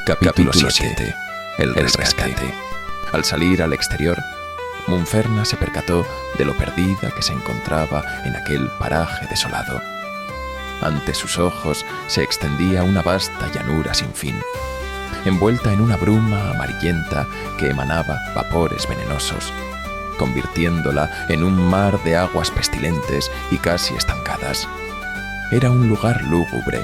Capítulo 7. El rescate. Al salir al exterior, Munferna se percató de lo perdida que se encontraba en aquel paraje desolado. Ante sus ojos se extendía una vasta llanura sin fin, envuelta en una bruma amarillenta que emanaba vapores venenosos, convirtiéndola en un mar de aguas pestilentes y casi estancadas. Era un lugar lúgubre,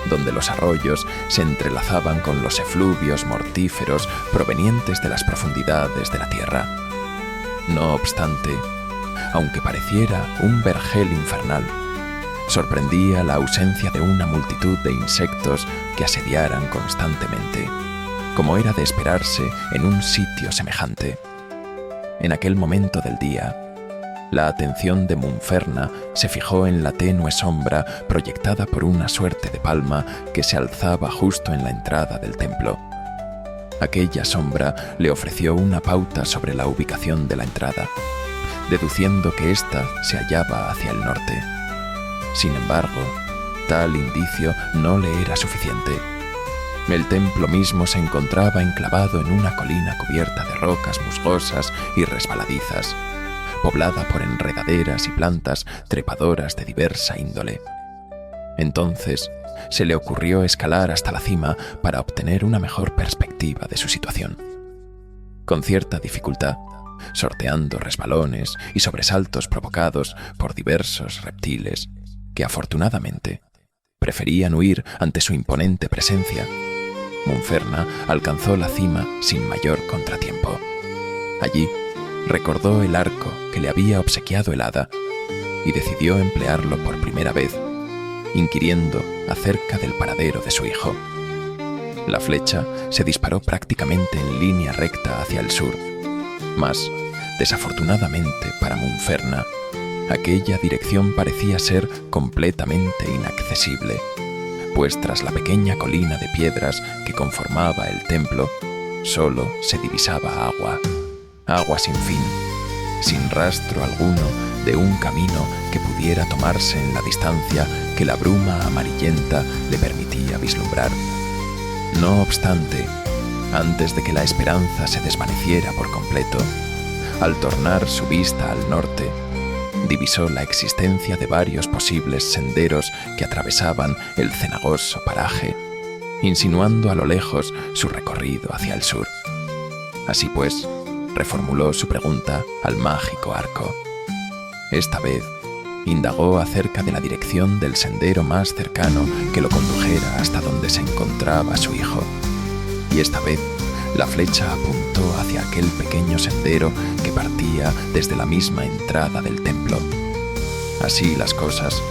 donde los arroyos se entrelazaban con los efluvios mortíferos provenientes de las profundidades de la tierra. No obstante, aunque pareciera un vergel infernal, sorprendía la ausencia de una multitud de insectos que asediaran constantemente, como era de esperarse en un sitio semejante. En aquel momento del día, la atención de Munferna se fijó en la tenue sombra proyectada por una suerte de palma que se alzaba justo en la entrada del templo. Aquella sombra le ofreció una pauta sobre la ubicación de la entrada, deduciendo que ésta se hallaba hacia el norte. Sin embargo, tal indicio no le era suficiente. El templo mismo se encontraba enclavado en una colina cubierta de rocas musgosas y resbaladizas, poblada por enredaderas y plantas trepadoras de diversa índole. Entonces, se le ocurrió escalar hasta la cima para obtener una mejor perspectiva de su situación. Con cierta dificultad, sorteando resbalones y sobresaltos provocados por diversos reptiles que afortunadamente preferían huir ante su imponente presencia, Munferna alcanzó la cima sin mayor contratiempo. Allí recordó el arco que le había obsequiado el hada y decidió emplearlo por primera vez, inquiriendo acerca del paradero de su hijo. La flecha se disparó prácticamente en línea recta hacia el sur, mas, desafortunadamente para Munferna, aquella dirección parecía ser completamente inaccesible, pues tras la pequeña colina de piedras que conformaba el templo, solo se divisaba agua sin fin, sin rastro alguno de un camino que pudiera tomarse en la distancia que la bruma amarillenta le permitía vislumbrar. No obstante, antes de que la esperanza se desvaneciera por completo, al tornar su vista al norte, divisó la existencia de varios posibles senderos que atravesaban el cenagoso paraje, insinuando a lo lejos su recorrido hacia el sur. Así pues, reformuló su pregunta al mágico arco. Esta vez, indagó acerca de la dirección del sendero más cercano que lo condujera hasta donde se encontraba su hijo. Y esta vez, la flecha apuntó hacia aquel pequeño sendero que partía desde la misma entrada del templo. Así las cosas,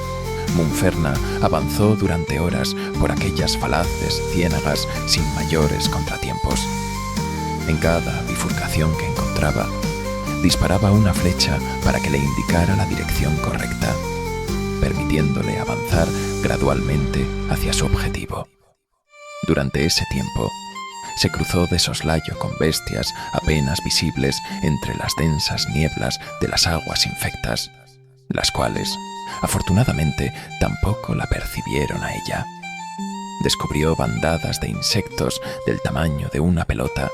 Munferna avanzó durante horas por aquellas falaces ciénagas sin mayores contratiempos. En cada bifurcación que encontraba, disparaba una flecha para que le indicara la dirección correcta, permitiéndole avanzar gradualmente hacia su objetivo. Durante ese tiempo, se cruzó de soslayo con bestias apenas visibles entre las densas nieblas de las aguas infectas, las cuales, afortunadamente, tampoco la percibieron a ella. Descubrió bandadas de insectos del tamaño de una pelota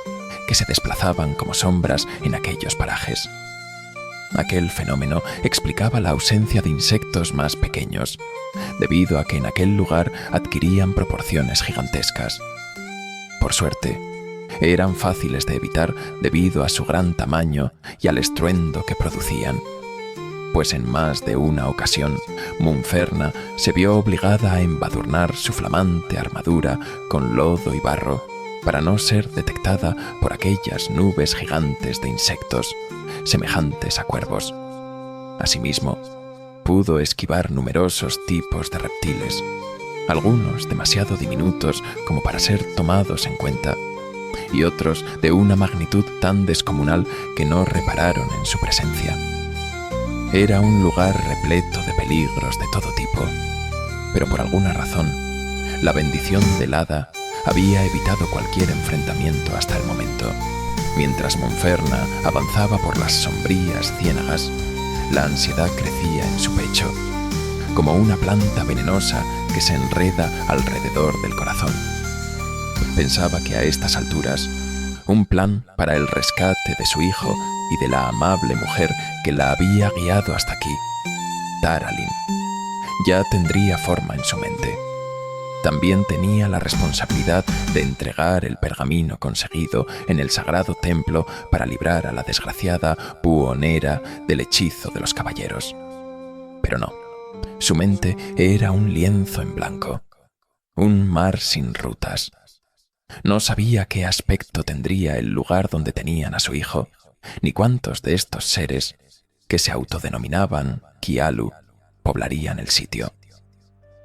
que se desplazaban como sombras en aquellos parajes. Aquel fenómeno explicaba la ausencia de insectos más pequeños, debido a que en aquel lugar adquirían proporciones gigantescas. Por suerte, eran fáciles de evitar debido a su gran tamaño y al estruendo que producían, pues en más de una ocasión Munferna se vio obligada a embadurnar su flamante armadura con lodo y barro para no ser detectada por aquellas nubes gigantes de insectos, semejantes a cuervos. Asimismo, pudo esquivar numerosos tipos de reptiles, algunos demasiado diminutos como para ser tomados en cuenta, y otros de una magnitud tan descomunal que no repararon en su presencia. Era un lugar repleto de peligros de todo tipo, pero por alguna razón, la bendición del hada había evitado cualquier enfrentamiento hasta el momento. Mientras Munferna avanzaba por las sombrías ciénagas, la ansiedad crecía en su pecho, como una planta venenosa que se enreda alrededor del corazón. Pensaba que a estas alturas, un plan para el rescate de su hijo y de la amable mujer que la había guiado hasta aquí, Taralin, ya tendría forma en su mente. También tenía la responsabilidad de entregar el pergamino conseguido en el sagrado templo para librar a la desgraciada buhonera del hechizo de los caballeros. Pero no, su mente era un lienzo en blanco, un mar sin rutas. No sabía qué aspecto tendría el lugar donde tenían a su hijo, ni cuántos de estos seres, que se autodenominaban Kialu, poblarían el sitio.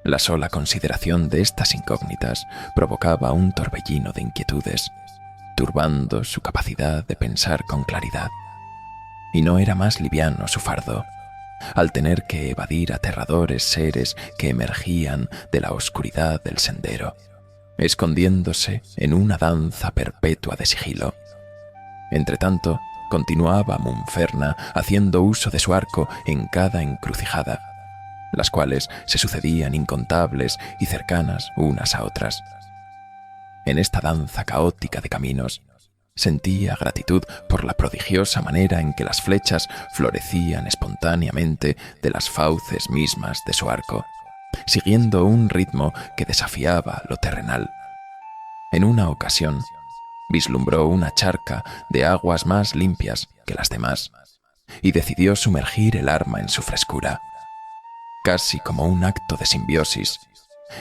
La sola consideración de estas incógnitas provocaba un torbellino de inquietudes, turbando su capacidad de pensar con claridad. Y no era más liviano su fardo, al tener que evadir aterradores seres que emergían de la oscuridad del sendero, escondiéndose en una danza perpetua de sigilo. Entretanto, continuaba Munferna haciendo uso de su arco en cada encrucijada, las cuales se sucedían incontables y cercanas unas a otras. En esta danza caótica de caminos, sentía gratitud por la prodigiosa manera en que las flechas florecían espontáneamente de las fauces mismas de su arco, siguiendo un ritmo que desafiaba lo terrenal. En una ocasión, vislumbró una charca de aguas más limpias que las demás y decidió sumergir el arma en su frescura. Casi como un acto de simbiosis,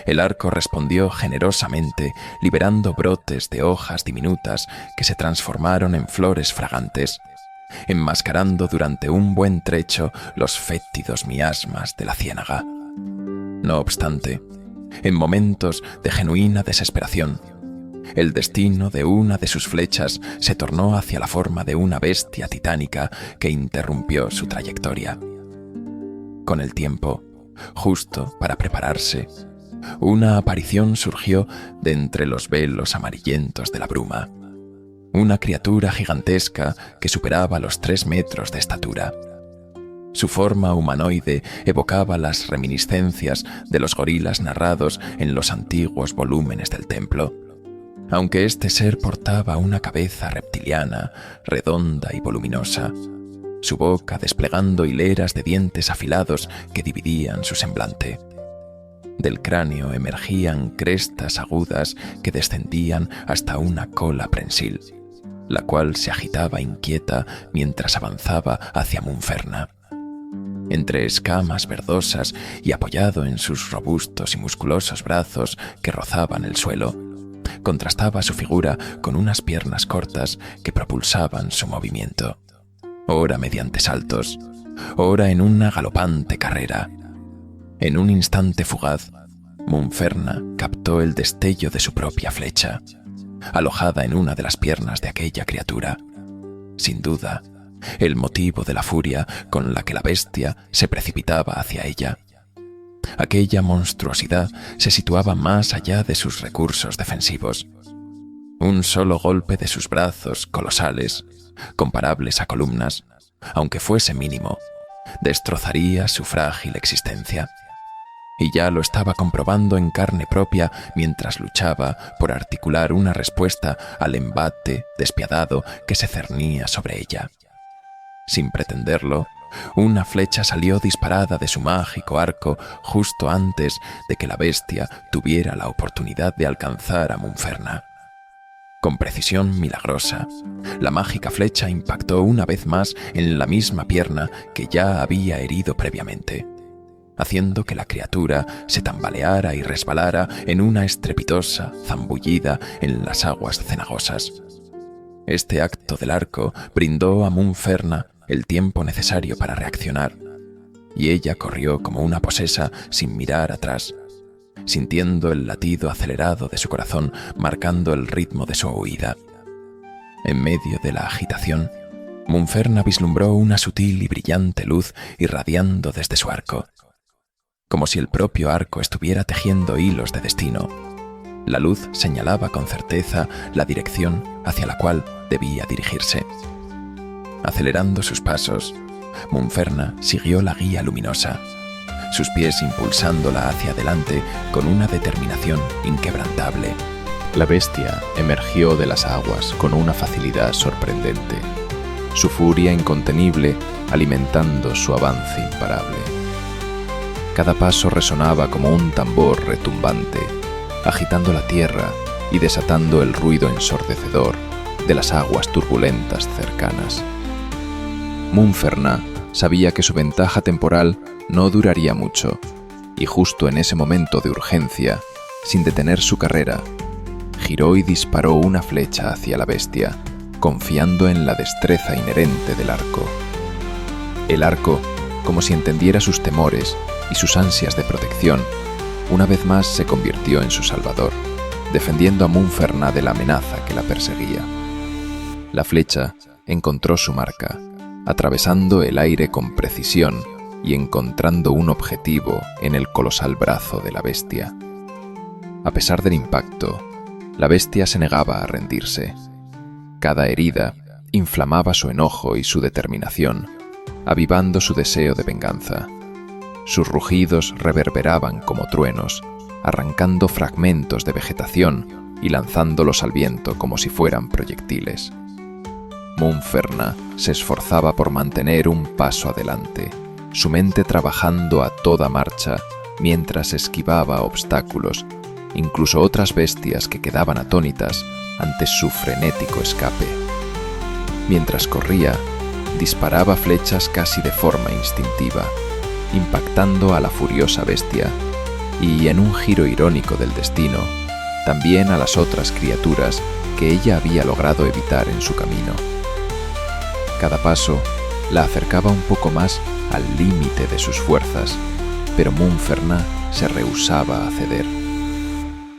el arco respondió generosamente, liberando brotes de hojas diminutas que se transformaron en flores fragantes, enmascarando durante un buen trecho los fétidos miasmas de la ciénaga. No obstante, en momentos de genuina desesperación, el destino de una de sus flechas se tornó hacia la forma de una bestia titánica que interrumpió su trayectoria. Con el tiempo, justo para prepararse, una aparición surgió de entre los velos amarillentos de la bruma. Una criatura gigantesca que superaba los 3 metros de estatura. Su forma humanoide evocaba las reminiscencias de los gorilas narrados en los antiguos volúmenes del templo, aunque este ser portaba una cabeza reptiliana, redonda y voluminosa, su boca desplegando hileras de dientes afilados que dividían su semblante. Del cráneo emergían crestas agudas que descendían hasta una cola prensil, la cual se agitaba inquieta mientras avanzaba hacia Munferna. Entre escamas verdosas y apoyado en sus robustos y musculosos brazos que rozaban el suelo, contrastaba su figura con unas piernas cortas que propulsaban su movimiento, ora mediante saltos, ora en una galopante carrera. En un instante fugaz, Munferna captó el destello de su propia flecha, alojada en una de las piernas de aquella criatura. Sin duda, el motivo de la furia con la que la bestia se precipitaba hacia ella. Aquella monstruosidad se situaba más allá de sus recursos defensivos. Un solo golpe de sus brazos colosales, comparables a columnas, aunque fuese mínimo, destrozaría su frágil existencia. Y ya lo estaba comprobando en carne propia mientras luchaba por articular una respuesta al embate despiadado que se cernía sobre ella. Sin pretenderlo, una flecha salió disparada de su mágico arco justo antes de que la bestia tuviera la oportunidad de alcanzar a Munferna. Con precisión milagrosa, la mágica flecha impactó una vez más en la misma pierna que ya había herido previamente, haciendo que la criatura se tambaleara y resbalara en una estrepitosa zambullida en las aguas cenagosas. Este acto del arco brindó a Munferna el tiempo necesario para reaccionar, y ella corrió como una posesa sin mirar atrás, sintiendo el latido acelerado de su corazón marcando el ritmo de su huida. En medio de la agitación, Munferna vislumbró una sutil y brillante luz irradiando desde su arco, como si el propio arco estuviera tejiendo hilos de destino. La luz señalaba con certeza la dirección hacia la cual debía dirigirse. Acelerando sus pasos, Munferna siguió la guía luminosa, sus pies impulsándola hacia adelante con una determinación inquebrantable, La bestia emergió de las aguas con una facilidad sorprendente, su furia incontenible alimentando su avance imparable. Cada paso resonaba como un tambor retumbante, agitando la tierra y desatando el ruido ensordecedor de las aguas turbulentas cercanas. Montferrat sabía que su ventaja temporal no duraría mucho, y justo en ese momento de urgencia, sin detener su carrera, giró y disparó una flecha hacia la bestia, confiando en la destreza inherente del arco. El arco, como si entendiera sus temores y sus ansias de protección, una vez más se convirtió en su salvador, defendiendo a Montferrat de la amenaza que la perseguía. La flecha encontró su marca, atravesando el aire con precisión y encontrando un objetivo en el colosal brazo de la bestia. A pesar del impacto, la bestia se negaba a rendirse. Cada herida inflamaba su enojo y su determinación, avivando su deseo de venganza. Sus rugidos reverberaban como truenos, arrancando fragmentos de vegetación y lanzándolos al viento como si fueran proyectiles. Montferrat se esforzaba por mantener un paso adelante, su mente trabajando a toda marcha mientras esquivaba obstáculos, incluso otras bestias que quedaban atónitas ante su frenético escape. Mientras corría, disparaba flechas casi de forma instintiva, impactando a la furiosa bestia, y en un giro irónico del destino, también a las otras criaturas que ella había logrado evitar en su camino. Cada paso la acercaba un poco más al límite de sus fuerzas, pero Montferrat se rehusaba a ceder.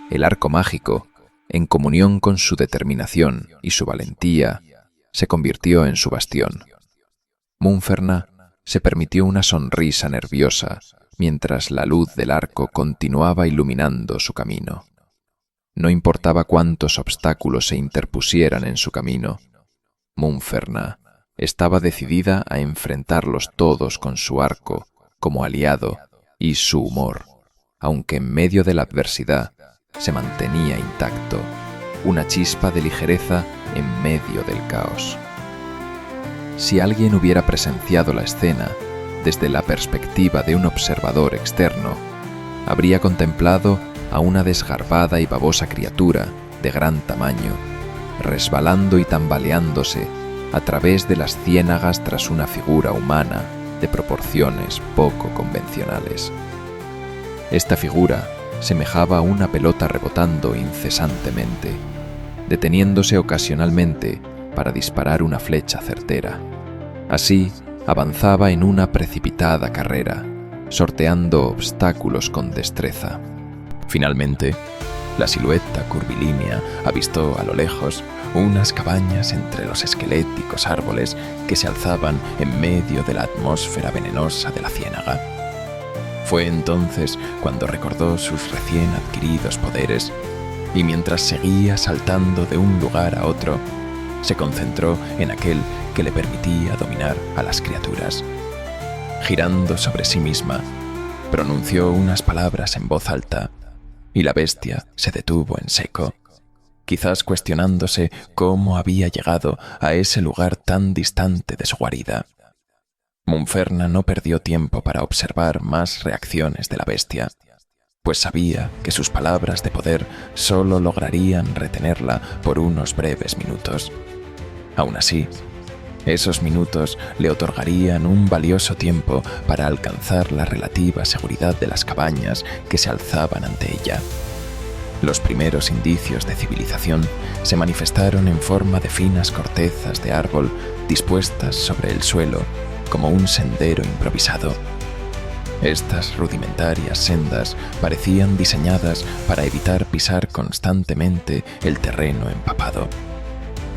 El arco mágico, en comunión con su determinación y su valentía, se convirtió en su bastión. Montferrat se permitió una sonrisa nerviosa mientras la luz del arco continuaba iluminando su camino. No importaba cuántos obstáculos se interpusieran en su camino, Montferrat estaba decidida a enfrentarlos todos con su arco como aliado y su humor, aunque en medio de la adversidad se mantenía intacto, una chispa de ligereza en medio del caos. Si alguien hubiera presenciado la escena desde la perspectiva de un observador externo, habría contemplado a una desgarbada y babosa criatura de gran tamaño, resbalando y tambaleándose a través de las ciénagas tras una figura humana de proporciones poco convencionales. Esta figura semejaba a una pelota rebotando incesantemente, deteniéndose ocasionalmente para disparar una flecha certera. Así, avanzaba en una precipitada carrera, sorteando obstáculos con destreza. Finalmente, la silueta curvilínea avistó a lo lejos unas cabañas entre los esqueléticos árboles que se alzaban en medio de la atmósfera venenosa de la ciénaga. Fue entonces cuando recordó sus recién adquiridos poderes y mientras seguía saltando de un lugar a otro, se concentró en aquel que le permitía dominar a las criaturas. Girando sobre sí misma, pronunció unas palabras en voz alta y la bestia se detuvo en seco, quizás cuestionándose cómo había llegado a ese lugar tan distante de su guarida. Montferrat no perdió tiempo para observar más reacciones de la bestia, pues sabía que sus palabras de poder solo lograrían retenerla por unos breves minutos. Aún así, esos minutos le otorgarían un valioso tiempo para alcanzar la relativa seguridad de las cabañas que se alzaban ante ella. Los primeros indicios de civilización se manifestaron en forma de finas cortezas de árbol dispuestas sobre el suelo como un sendero improvisado. Estas rudimentarias sendas parecían diseñadas para evitar pisar constantemente el terreno empapado.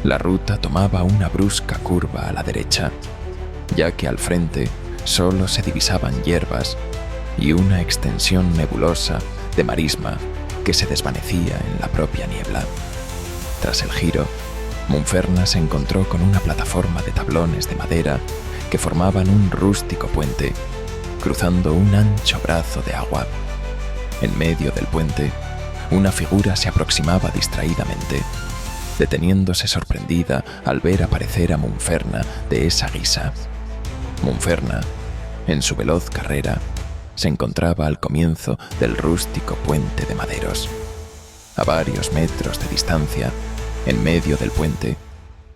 La ruta tomaba una brusca curva a la derecha, ya que al frente solo se divisaban hierbas y una extensión nebulosa de marisma que se desvanecía en la propia niebla. Tras el giro, Montferrat se encontró con una plataforma de tablones de madera que formaban un rústico puente, cruzando un ancho brazo de agua. En medio del puente, una figura se aproximaba distraídamente, deteniéndose sorprendida al ver aparecer a Munferna de esa guisa. Munferna, en su veloz carrera, se encontraba al comienzo del rústico puente de maderos. A varios metros de distancia, en medio del puente,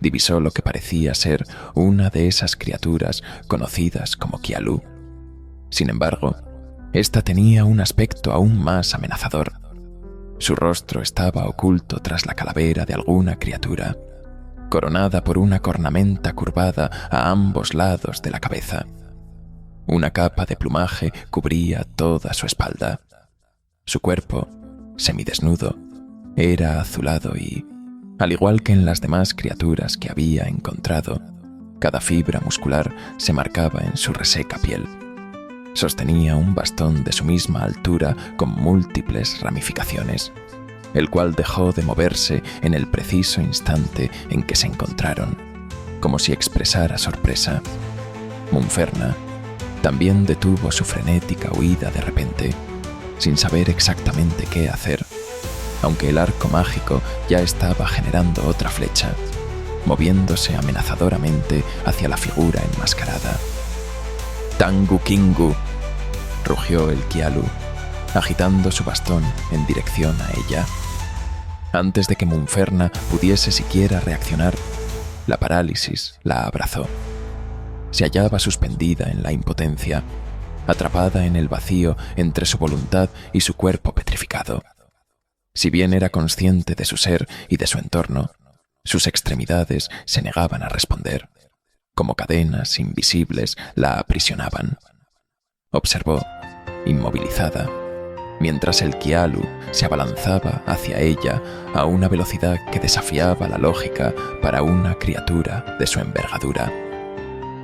divisó lo que parecía ser una de esas criaturas conocidas como Kialu. Sin embargo, esta tenía un aspecto aún más amenazador. Su rostro estaba oculto tras la calavera de alguna criatura, coronada por una cornamenta curvada a ambos lados de la cabeza. Una capa de plumaje cubría toda su espalda. Su cuerpo, semidesnudo, era azulado y, al igual que en las demás criaturas que había encontrado, cada fibra muscular se marcaba en su reseca piel. Sostenía un bastón de su misma altura con múltiples ramificaciones, el cual dejó de moverse en el preciso instante en que se encontraron, como si expresara sorpresa. Munferna también detuvo su frenética huida de repente, sin saber exactamente qué hacer, aunque el arco mágico ya estaba generando otra flecha, moviéndose amenazadoramente hacia la figura enmascarada. «Tangu Kingu», rugió el Kialu, agitando su bastón en dirección a ella. Antes de que Munferna pudiese siquiera reaccionar, la parálisis la abrazó. Se hallaba suspendida en la impotencia, atrapada en el vacío entre su voluntad y su cuerpo petrificado. Si bien era consciente de su ser y de su entorno, sus extremidades se negaban a responder. Como cadenas invisibles la aprisionaban. Observó, inmovilizada, mientras el Kialu se abalanzaba hacia ella a una velocidad que desafiaba la lógica para una criatura de su envergadura.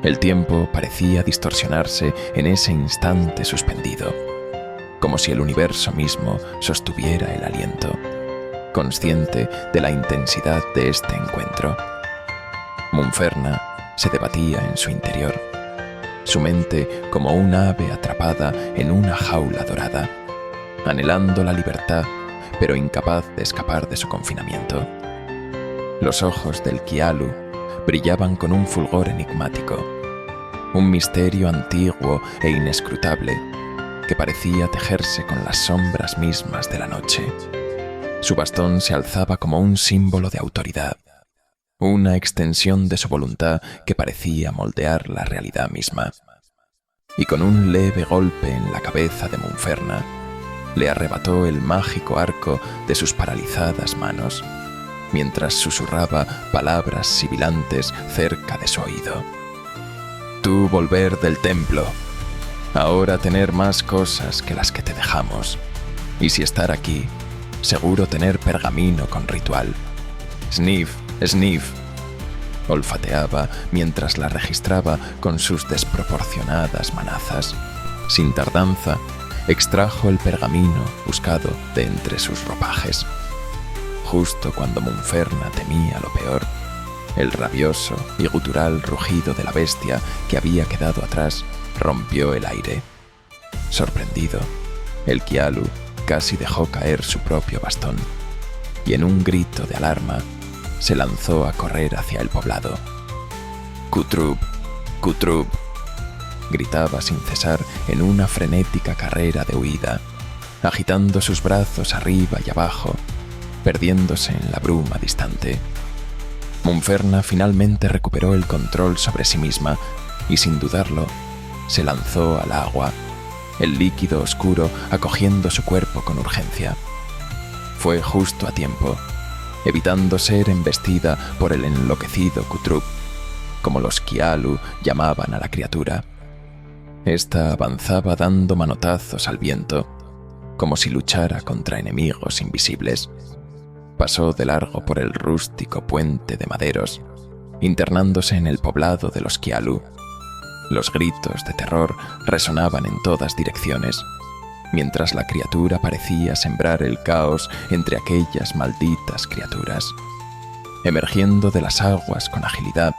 El tiempo parecía distorsionarse en ese instante suspendido, como si el universo mismo sostuviera el aliento, consciente de la intensidad de este encuentro. Munferna se debatía en su interior, su mente como un ave atrapada en una jaula dorada, anhelando la libertad, pero incapaz de escapar de su confinamiento. Los ojos del Kialu brillaban con un fulgor enigmático, un misterio antiguo e inescrutable que parecía tejerse con las sombras mismas de la noche. Su bastón se alzaba como un símbolo de autoridad, una extensión de su voluntad que parecía moldear la realidad misma. Y con un leve golpe en la cabeza de Munferna, le arrebató el mágico arco de sus paralizadas manos, mientras susurraba palabras sibilantes cerca de su oído. «Tú volver del templo, ahora tener más cosas que las que te dejamos, y si estar aquí, seguro tener pergamino con ritual. Sniff, sniff», olfateaba mientras la registraba con sus desproporcionadas manazas. Sin tardanza, extrajo el pergamino buscado de entre sus ropajes. Justo cuando Munferna temía lo peor, el rabioso y gutural rugido de la bestia que había quedado atrás rompió el aire. Sorprendido, el Kialu casi dejó caer su propio bastón y en un grito de alarma se lanzó a correr hacia el poblado. «Kutrub, Kutrub», gritaba sin cesar en una frenética carrera de huida, agitando sus brazos arriba y abajo, perdiéndose en la bruma distante. Munferna finalmente recuperó el control sobre sí misma y, sin dudarlo, se lanzó al agua, el líquido oscuro acogiendo su cuerpo con urgencia. Fue justo a tiempo, evitando ser embestida por el enloquecido Kutrub, como los Kialu llamaban a la criatura. Esta avanzaba dando manotazos al viento, como si luchara contra enemigos invisibles. Pasó de largo por el rústico puente de maderos, internándose en el poblado de los Kialu. Los gritos de terror resonaban en todas direcciones, mientras la criatura parecía sembrar el caos entre aquellas malditas criaturas. Emergiendo de las aguas con agilidad,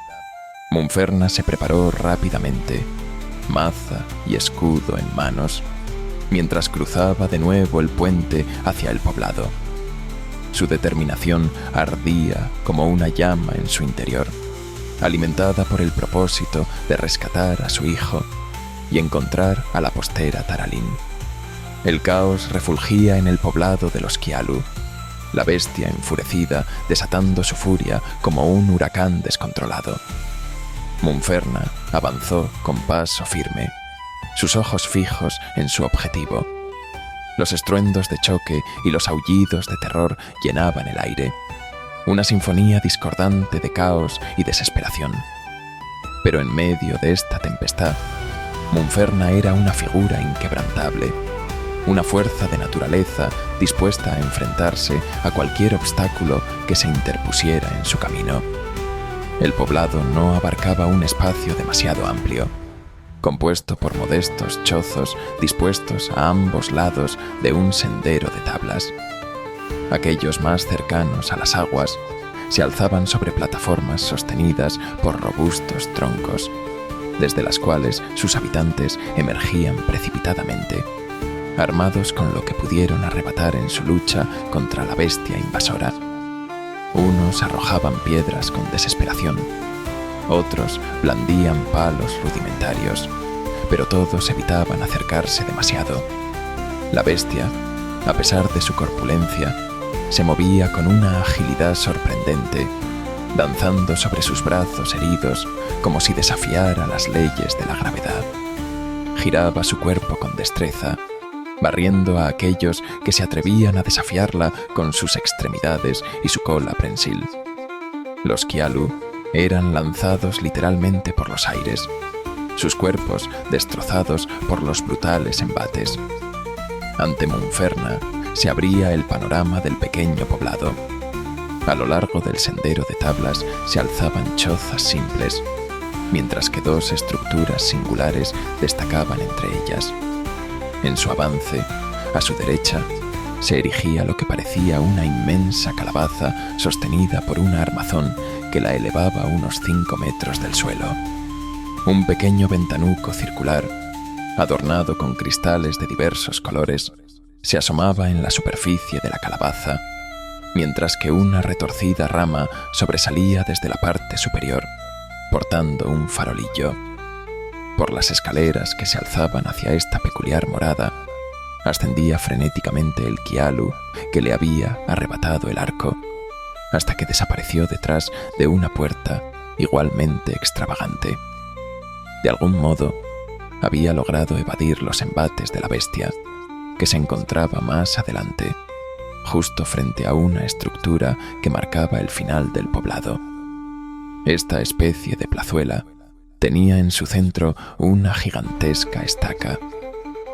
Munferna se preparó rápidamente, maza y escudo en manos, mientras cruzaba de nuevo el puente hacia el poblado. Su determinación ardía como una llama en su interior, alimentada por el propósito de rescatar a su hijo y encontrar a la postera Taralín. El caos refulgía en el poblado de los Kialu, la bestia enfurecida desatando su furia como un huracán descontrolado. Munferna avanzó con paso firme, sus ojos fijos en su objetivo. Los estruendos de choque y los aullidos de terror llenaban el aire, una sinfonía discordante de caos y desesperación. Pero en medio de esta tempestad, Munferna era una figura inquebrantable, una fuerza de naturaleza dispuesta a enfrentarse a cualquier obstáculo que se interpusiera en su camino. El poblado no abarcaba un espacio demasiado amplio, compuesto por modestos chozos dispuestos a ambos lados de un sendero de tablas. Aquellos más cercanos a las aguas se alzaban sobre plataformas sostenidas por robustos troncos, desde las cuales sus habitantes emergían precipitadamente, armados con lo que pudieron arrebatar en su lucha contra la bestia invasora. Unos arrojaban piedras con desesperación, otros blandían palos rudimentarios, pero todos evitaban acercarse demasiado. La bestia, a pesar de su corpulencia, se movía con una agilidad sorprendente, danzando sobre sus brazos heridos como si desafiara las leyes de la gravedad. Giraba su cuerpo con destreza, barriendo a aquellos que se atrevían a desafiarla con sus extremidades y su cola prensil. Los Kialu eran lanzados literalmente por los aires, sus cuerpos destrozados por los brutales embates. Ante Munferna se abría el panorama del pequeño poblado. A lo largo del sendero de tablas se alzaban chozas simples, mientras que dos estructuras singulares destacaban entre ellas. En su avance, a su derecha, se erigía lo que parecía una inmensa calabaza sostenida por un armazón que la elevaba a unos 5 metros del suelo. Un pequeño ventanuco circular, adornado con cristales de diversos colores, se asomaba en la superficie de la calabaza, mientras que una retorcida rama sobresalía desde la parte superior, portando un farolillo. Por las escaleras que se alzaban hacia esta peculiar morada, ascendía frenéticamente el Kialu que le había arrebatado el arco, hasta que desapareció detrás de una puerta igualmente extravagante. De algún modo, había logrado evadir los embates de la bestia, que se encontraba más adelante, justo frente a una estructura que marcaba el final del poblado. Esta especie de plazuela tenía en su centro una gigantesca estaca,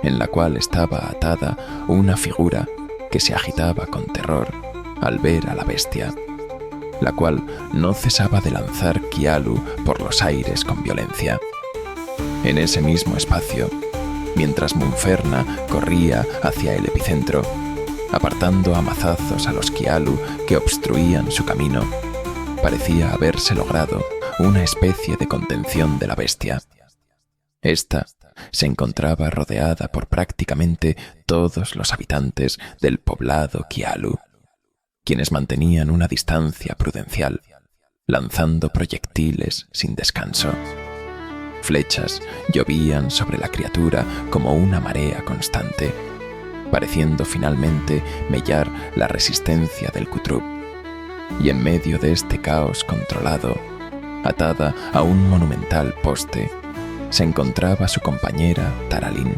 en la cual estaba atada una figura que se agitaba con terror al ver a la bestia, la cual no cesaba de lanzar Kialu por los aires con violencia. En ese mismo espacio, mientras Munferna corría hacia el epicentro, apartando a mazazos a los Kialu que obstruían su camino, parecía haberse logrado una especie de contención de la bestia. Esta se encontraba rodeada por prácticamente todos los habitantes del poblado Kialu, quienes mantenían una distancia prudencial, lanzando proyectiles sin descanso. Flechas llovían sobre la criatura como una marea constante, pareciendo finalmente mellar la resistencia del Kutrub. Y en medio de este caos controlado, atada a un monumental poste, se encontraba su compañera Taralín,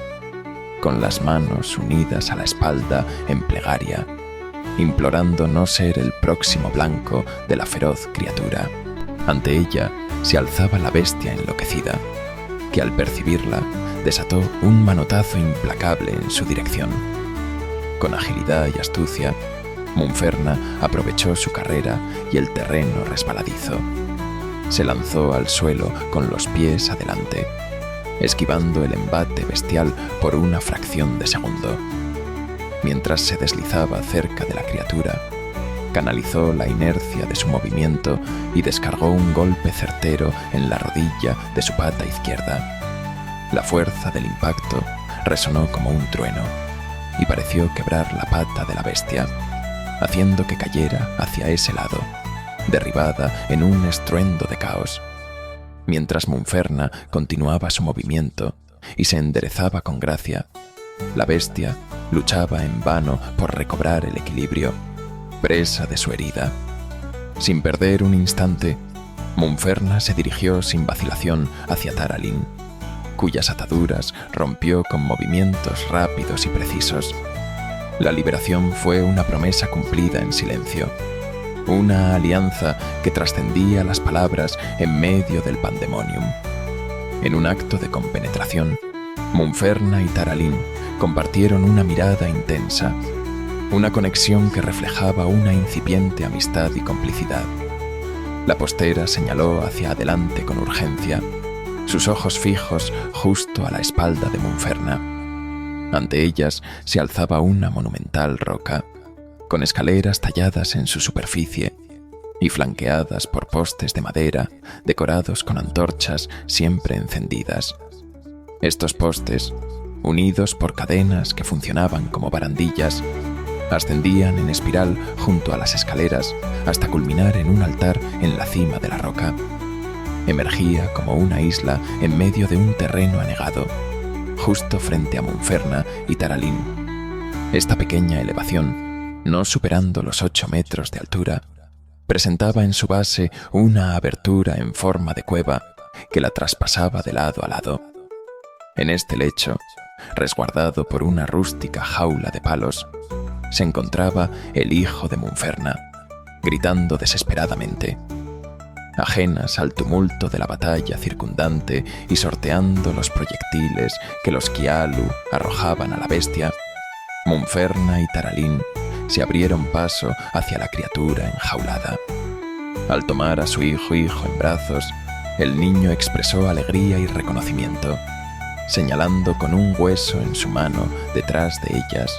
con las manos unidas a la espalda en plegaria, implorando no ser el próximo blanco de la feroz criatura. Ante ella se alzaba la bestia enloquecida, que al percibirla desató un manotazo implacable en su dirección. Con agilidad y astucia, Munferna aprovechó su carrera y el terreno resbaladizo. Se lanzó al suelo con los pies adelante, esquivando el embate bestial por una fracción de segundo. Mientras se deslizaba cerca de la criatura, canalizó la inercia de su movimiento y descargó un golpe certero en la rodilla de su pata izquierda. La fuerza del impacto resonó como un trueno y pareció quebrar la pata de la bestia, haciendo que cayera hacia ese lado, derribada en un estruendo de caos. Mientras Munferna continuaba su movimiento y se enderezaba con gracia, la bestia luchaba en vano por recobrar el equilibrio, presa de su herida. Sin perder un instante, Munferna se dirigió sin vacilación hacia Taralin, cuyas ataduras rompió con movimientos rápidos y precisos. La liberación fue una promesa cumplida en silencio, una alianza que trascendía las palabras en medio del pandemonium. En un acto de compenetración, Munferna y Taralin compartieron una mirada intensa, una conexión que reflejaba una incipiente amistad y complicidad. La postera señaló hacia adelante con urgencia, sus ojos fijos justo a la espalda de Munferna. Ante ellas se alzaba una monumental roca, con escaleras talladas en su superficie y flanqueadas por postes de madera decorados con antorchas siempre encendidas. Estos postes, unidos por cadenas que funcionaban como barandillas, ascendían en espiral junto a las escaleras hasta culminar en un altar en la cima de la roca. Emergía como una isla en medio de un terreno anegado, justo frente a Munferna y Taralin. Esta pequeña elevación, no superando los 8 metros de altura, presentaba en su base una abertura en forma de cueva que la traspasaba de lado a lado. En este lecho, resguardado por una rústica jaula de palos, se encontraba el hijo de Munferna, gritando desesperadamente. Ajenas al tumulto de la batalla circundante y sorteando los proyectiles que los Kialu arrojaban a la bestia, Munferna y Taralin se abrieron paso hacia la criatura enjaulada. Al tomar a su hijo en brazos, el niño expresó alegría y reconocimiento, señalando con un hueso en su mano detrás de ellas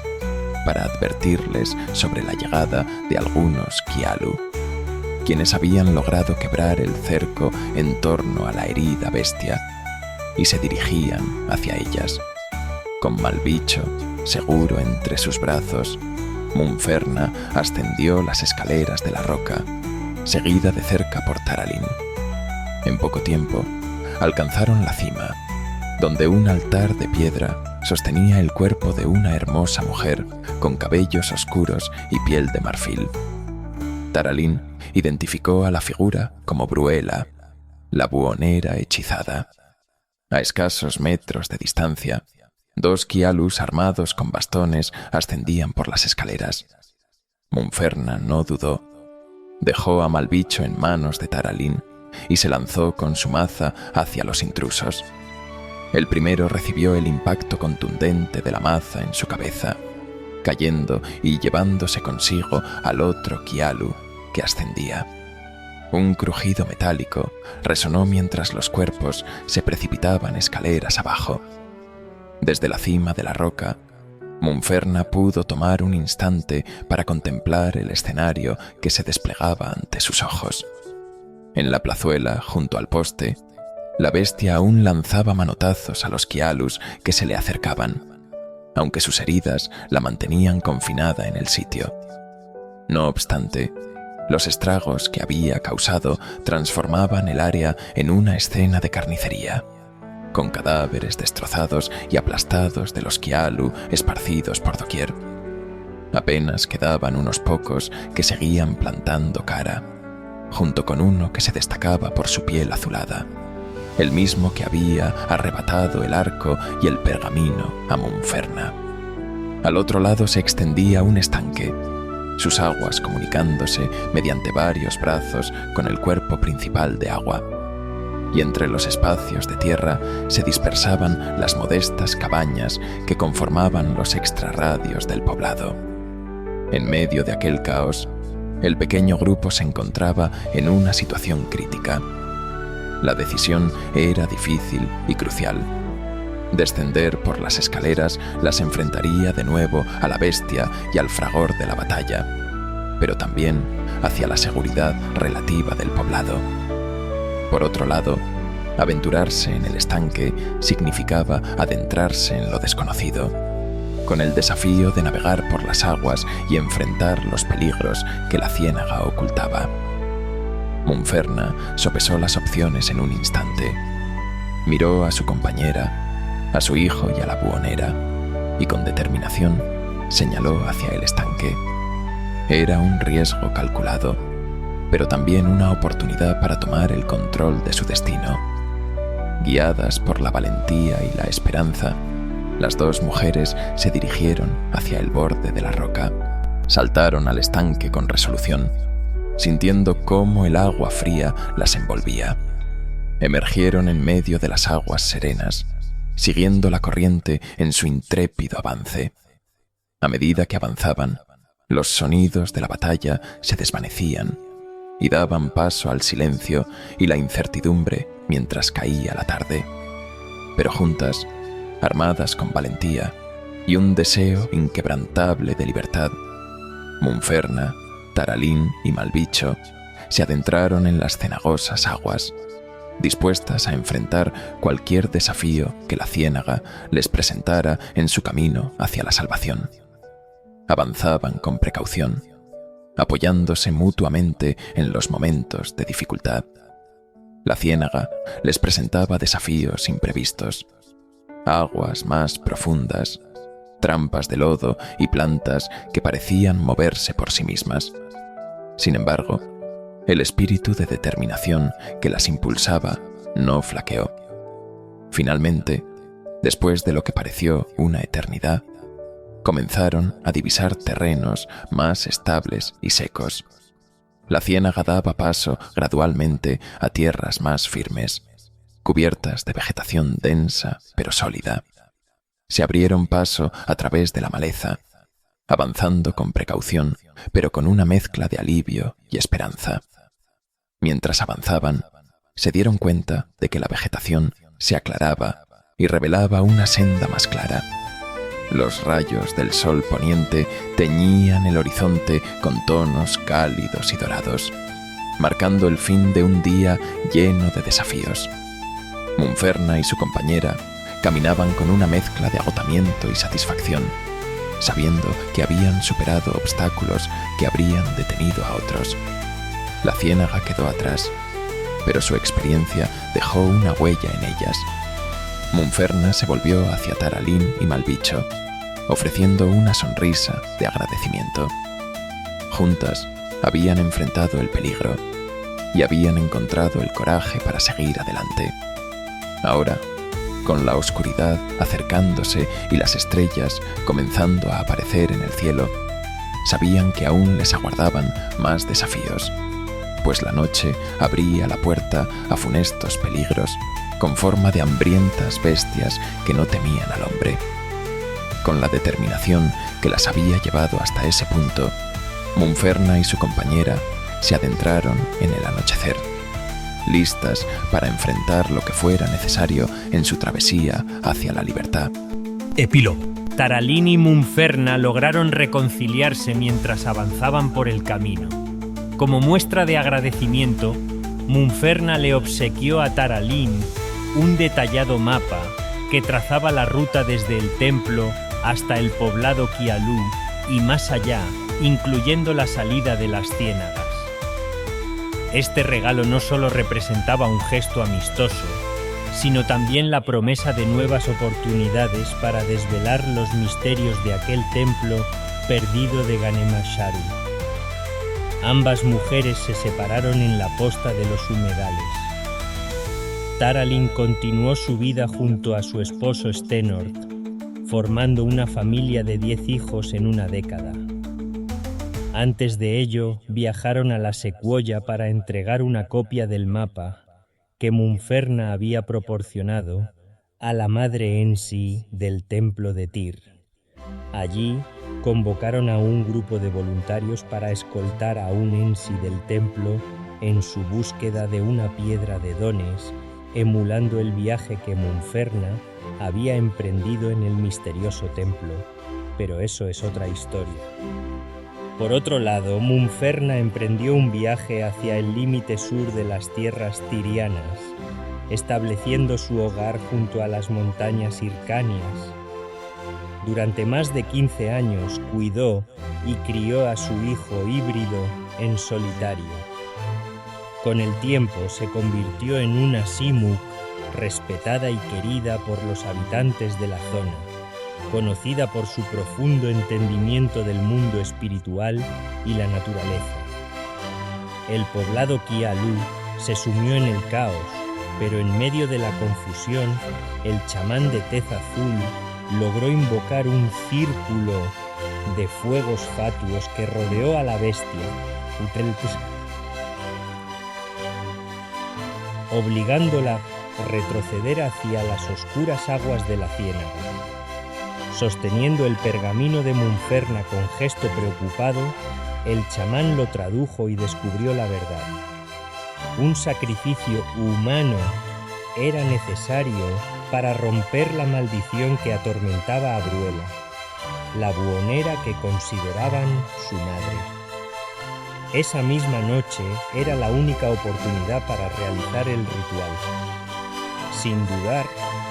para advertirles sobre la llegada de algunos Kialu, quienes habían logrado quebrar el cerco en torno a la herida bestia y se dirigían hacia ellas. Con Malbicho seguro entre sus brazos, Munferna ascendió las escaleras de la roca, seguida de cerca por Taralin. En poco tiempo, alcanzaron la cima, donde un altar de piedra sostenía el cuerpo de una hermosa mujer con cabellos oscuros y piel de marfil. Taralin identificó a la figura como Bruela, la buhonera hechizada. A escasos metros de distancia, 2 Kialus armados con bastones ascendían por las escaleras. Munferna no dudó. Dejó a Malbicho en manos de Taralin y se lanzó con su maza hacia los intrusos. El primero recibió el impacto contundente de la maza en su cabeza, cayendo y llevándose consigo al otro Kialu que ascendía. Un crujido metálico resonó mientras los cuerpos se precipitaban escaleras abajo. Desde la cima de la roca, Munferna pudo tomar un instante para contemplar el escenario que se desplegaba ante sus ojos. En la plazuela, junto al poste, la bestia aún lanzaba manotazos a los Kialus que se le acercaban, aunque sus heridas la mantenían confinada en el sitio. No obstante, los estragos que había causado transformaban el área en una escena de carnicería, con cadáveres destrozados y aplastados de los Kialu esparcidos por doquier. Apenas quedaban unos pocos que seguían plantando cara, junto con uno que se destacaba por su piel azulada, el mismo que había arrebatado el arco y el pergamino a Munferna. Al otro lado se extendía un estanque, sus aguas comunicándose mediante varios brazos con el cuerpo principal de agua, y entre los espacios de tierra se dispersaban las modestas cabañas que conformaban los extrarradios del poblado. En medio de aquel caos, el pequeño grupo se encontraba en una situación crítica. La decisión era difícil y crucial. Descender por las escaleras las enfrentaría de nuevo a la bestia y al fragor de la batalla, pero también hacia la seguridad relativa del poblado. Por otro lado, Aventurarse en el estanque significaba adentrarse en lo desconocido, con el desafío de navegar por las aguas y enfrentar los peligros que la ciénaga ocultaba. Munferna sopesó las opciones en un instante. Miró a su compañera, a su hijo y a la buhonera, y con determinación señaló hacia el estanque. Era un riesgo calculado, pero también una oportunidad para tomar el control de su destino. Guiadas por la valentía y la esperanza, las dos mujeres se dirigieron hacia el borde de la roca. Saltaron al estanque con resolución, sintiendo cómo el agua fría las envolvía. Emergieron en medio de las aguas serenas, siguiendo la corriente en su intrépido avance. A medida que avanzaban, los sonidos de la batalla se desvanecían y daban paso al silencio y la incertidumbre mientras caía la tarde. Pero juntas, armadas con valentía y un deseo inquebrantable de libertad, Munferna, Taralín y Malvicho se adentraron en las cenagosas aguas, dispuestas a enfrentar cualquier desafío que la ciénaga les presentara en su camino hacia la salvación. Avanzaban con precaución, apoyándose mutuamente en los momentos de dificultad. La ciénaga les presentaba desafíos imprevistos, aguas más profundas, trampas de lodo y plantas que parecían moverse por sí mismas. Sin embargo, el espíritu de determinación que las impulsaba no flaqueó. Finalmente, después de lo que pareció una eternidad, comenzaron a divisar terrenos más estables y secos. La ciénaga daba paso gradualmente a tierras más firmes, cubiertas de vegetación densa pero sólida. Se abrieron paso a través de la maleza, avanzando con precaución, pero con una mezcla de alivio y esperanza. Mientras avanzaban, se dieron cuenta de que la vegetación se aclaraba y revelaba una senda más clara. Los rayos del sol poniente teñían el horizonte con tonos cálidos y dorados, marcando el fin de un día lleno de desafíos. Munferna y su compañera caminaban con una mezcla de agotamiento y satisfacción, sabiendo que habían superado obstáculos que habrían detenido a otros. La ciénaga quedó atrás, pero su experiencia dejó una huella en ellas. Munferna se volvió hacia Taralín y Malvicho, ofreciendo una sonrisa de agradecimiento. Juntas habían enfrentado el peligro y habían encontrado el coraje para seguir adelante. Ahora, con la oscuridad acercándose y las estrellas comenzando a aparecer en el cielo, sabían que aún les aguardaban más desafíos, pues la noche abría la puerta a funestos peligros con forma de hambrientas bestias que no temían al hombre. Con la determinación que las había llevado hasta ese punto, Munferna y su compañera se adentraron en el anochecer, listas para enfrentar lo que fuera necesario en su travesía hacia la libertad. Epílogo. Taralín y Munferna lograron reconciliarse mientras avanzaban por el camino. Como muestra de agradecimiento, Munferna le obsequió a Taralín un detallado mapa que trazaba la ruta desde el templo hasta el poblado Kialú y más allá, incluyendo la salida de las ciénagas. Este regalo no solo representaba un gesto amistoso, sino también la promesa de nuevas oportunidades para desvelar los misterios de aquel templo perdido de Ganemasharu. Ambas mujeres se separaron en la posta de los humedales. Taralín continuó su vida junto a su esposo Stenord, formando una familia de 10 hijos en una década. Antes de ello, viajaron a la Secuoya para entregar una copia del mapa que Munferna había proporcionado a la madre Ensi del templo de Tyr. Allí, convocaron a un grupo de voluntarios para escoltar a un Ensi del templo en su búsqueda de una piedra de dones, emulando el viaje que Munferna había emprendido en el misterioso templo, pero eso es otra historia. Por otro lado, Munferna emprendió un viaje hacia el límite sur de las tierras tirianas, estableciendo su hogar junto a las montañas Hircanias. Durante más de 15 años cuidó y crió a su hijo híbrido en solitario. Con el tiempo se convirtió en una Simuk respetada y querida por los habitantes de la zona, conocida por su profundo entendimiento del mundo espiritual y la naturaleza. El poblado Kialu se sumió en el caos, pero en medio de la confusión, el chamán de tez azul logró invocar un círculo de fuegos fatuos que rodeó a la bestia, obligándola a retroceder hacia las oscuras aguas de la ciénaga. Sosteniendo el pergamino de Munferna con gesto preocupado, el chamán lo tradujo y descubrió la verdad. Un sacrificio humano era necesario para romper la maldición que atormentaba a Bruela, la buhonera que consideraban su madre. Esa misma noche era la única oportunidad para realizar el ritual. Sin dudar,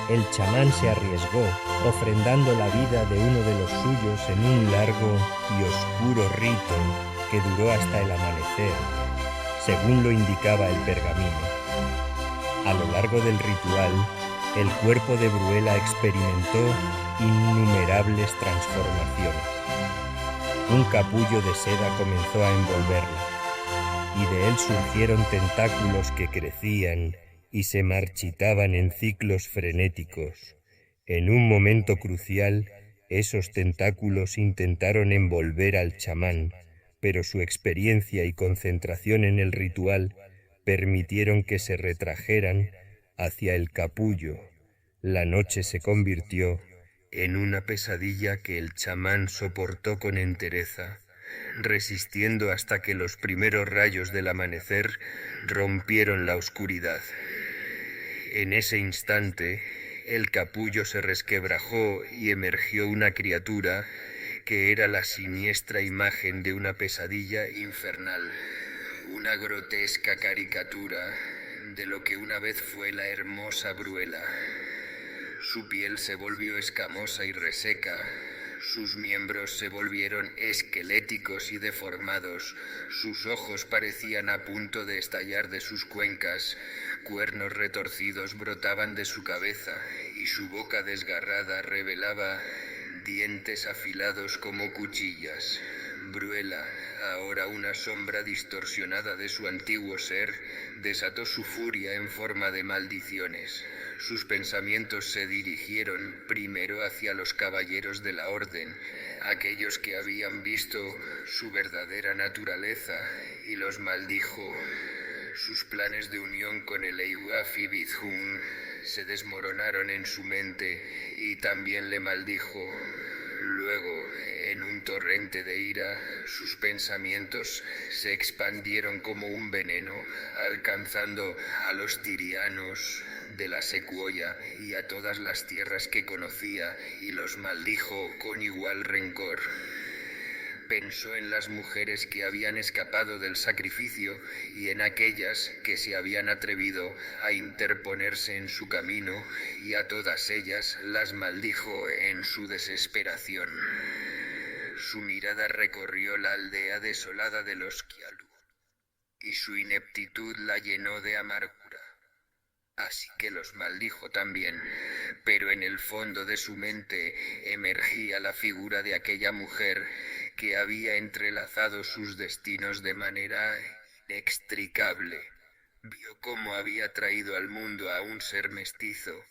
el chamán se arriesgó, ofrendando la vida de uno de los suyos en un largo y oscuro rito que duró hasta el amanecer, según lo indicaba el pergamino. A lo largo del ritual, el cuerpo de Bruela experimentó innumerables transformaciones. Un capullo de seda comenzó a envolverla, y de él surgieron tentáculos que crecían y se marchitaban en ciclos frenéticos. En un momento crucial, esos tentáculos intentaron envolver al chamán, pero su experiencia y concentración en el ritual permitieron que se retrajeran hacia el capullo. La noche se convirtió en una pesadilla que el chamán soportó con entereza, resistiendo hasta que los primeros rayos del amanecer rompieron la oscuridad. En ese instante, el capullo se resquebrajó y emergió una criatura que era la siniestra imagen de una pesadilla infernal, una grotesca caricatura de lo que una vez fue la hermosa Bruela. Su piel se volvió escamosa y reseca, sus miembros se volvieron esqueléticos y deformados, sus ojos parecían a punto de estallar de sus cuencas, cuernos retorcidos brotaban de su cabeza y su boca desgarrada revelaba dientes afilados como cuchillas. Bruela, ahora una sombra distorsionada de su antiguo ser, desató su furia en forma de maldiciones. Sus pensamientos se dirigieron primero hacia los caballeros de la Orden, aquellos que habían visto su verdadera naturaleza, y los maldijo. Sus planes de unión con el Eiwafi Bizhun se desmoronaron en su mente y también le maldijo. Luego, en un torrente de ira, sus pensamientos se expandieron como un veneno, alcanzando a los tirianos de la Secuoya y a todas las tierras que conocía, y los maldijo con igual rencor. Pensó en las mujeres que habían escapado del sacrificio y en aquellas que se habían atrevido a interponerse en su camino, y a todas ellas las maldijo en su desesperación. Su mirada recorrió la aldea desolada de los Kialu, y su ineptitud la llenó de amargura. Así que los maldijo también, pero en el fondo de su mente emergía la figura de aquella mujer que había entrelazado sus destinos de manera inextricable. Vio cómo había traído al mundo a un ser mestizo,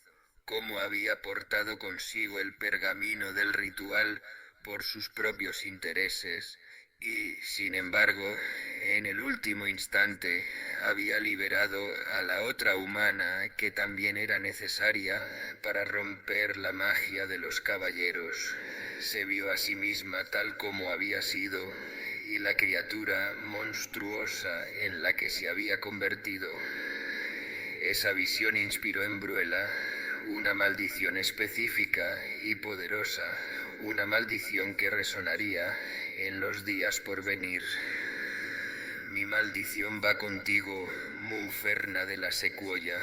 cómo había portado consigo el pergamino del ritual por sus propios intereses, y, sin embargo, en el último instante había liberado a la otra humana que también era necesaria para romper la magia de los caballeros. Se vio a sí misma tal como había sido, y la criatura monstruosa en la que se había convertido. Esa visión inspiró en Bruela una maldición específica y poderosa, una maldición que resonaría en los días por venir. Mi maldición va contigo, Munferna de la Secuoya.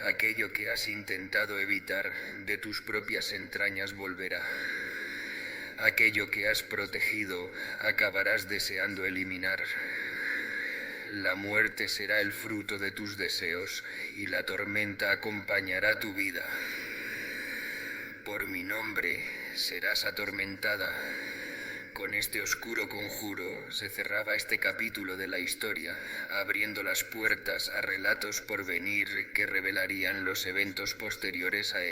Aquello que has intentado evitar de tus propias entrañas volverá. Aquello que has protegido acabarás deseando eliminar. La muerte será el fruto de tus deseos y la tormenta acompañará tu vida. Por mi nombre serás atormentada. Con este oscuro conjuro se cerraba este capítulo de la historia, abriendo las puertas a relatos por venir que revelarían los eventos posteriores a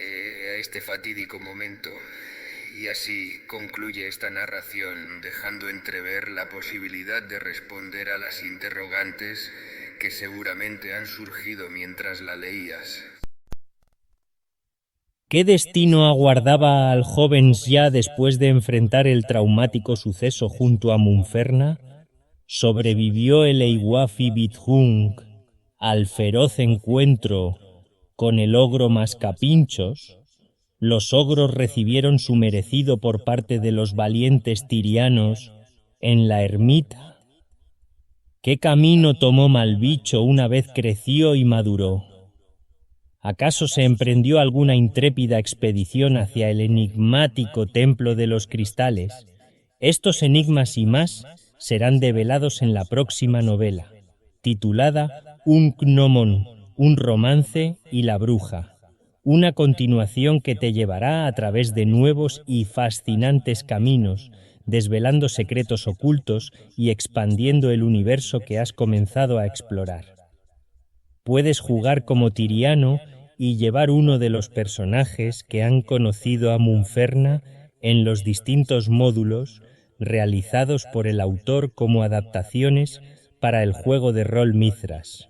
este fatídico momento. Y así concluye esta narración, dejando entrever la posibilidad de responder a las interrogantes que seguramente han surgido mientras la leías. ¿Qué destino aguardaba al joven ya después de enfrentar el traumático suceso junto a Munferna? ¿Sobrevivió el Eiwafi Bithung al feroz encuentro con el ogro Mascapinchos? ¿Los ogros recibieron su merecido por parte de los valientes tirianos en la ermita? ¿Qué camino tomó Malbicho una vez creció y maduró? ¿Acaso se emprendió alguna intrépida expedición hacia el enigmático templo de los cristales? Estos enigmas y más serán develados en la próxima novela, titulada Un Gnomon, un romance y la bruja, una continuación que te llevará a través de nuevos y fascinantes caminos, desvelando secretos ocultos y expandiendo el universo que has comenzado a explorar. Puedes jugar como Tiriano y llevar uno de los personajes que han conocido a Munferna en los distintos módulos realizados por el autor como adaptaciones para el juego de rol Mithras,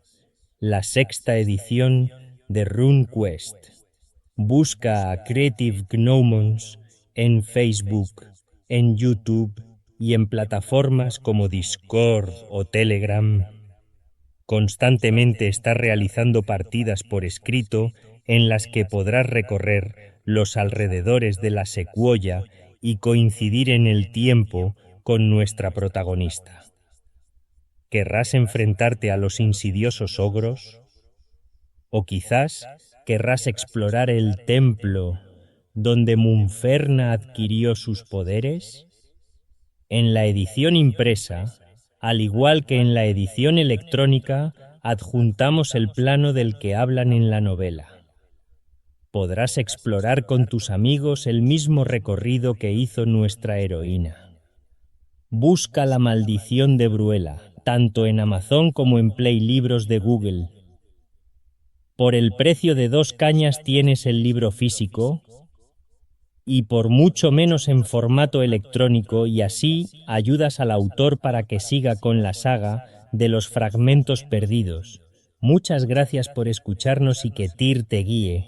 la 6ª edición de RuneQuest. Busca a Creative Gnomons en Facebook, en YouTube y en plataformas como Discord o Telegram. Constantemente está realizando partidas por escrito en las que podrás recorrer los alrededores de la secuoya y coincidir en el tiempo con nuestra protagonista. ¿Querrás enfrentarte a los insidiosos ogros? ¿O quizás querrás explorar el templo donde Munferna adquirió sus poderes? En la edición impresa, al igual que en la edición electrónica, adjuntamos el plano del que hablan en la novela. Podrás explorar con tus amigos el mismo recorrido que hizo nuestra heroína. Busca la maldición de Bruela, tanto en Amazon como en Play Libros de Google. Por el precio de 2 cañas tienes el libro físico y por mucho menos en formato electrónico, y así ayudas al autor para que siga con la saga de los fragmentos perdidos. Muchas gracias por escucharnos y que Tyr te guíe.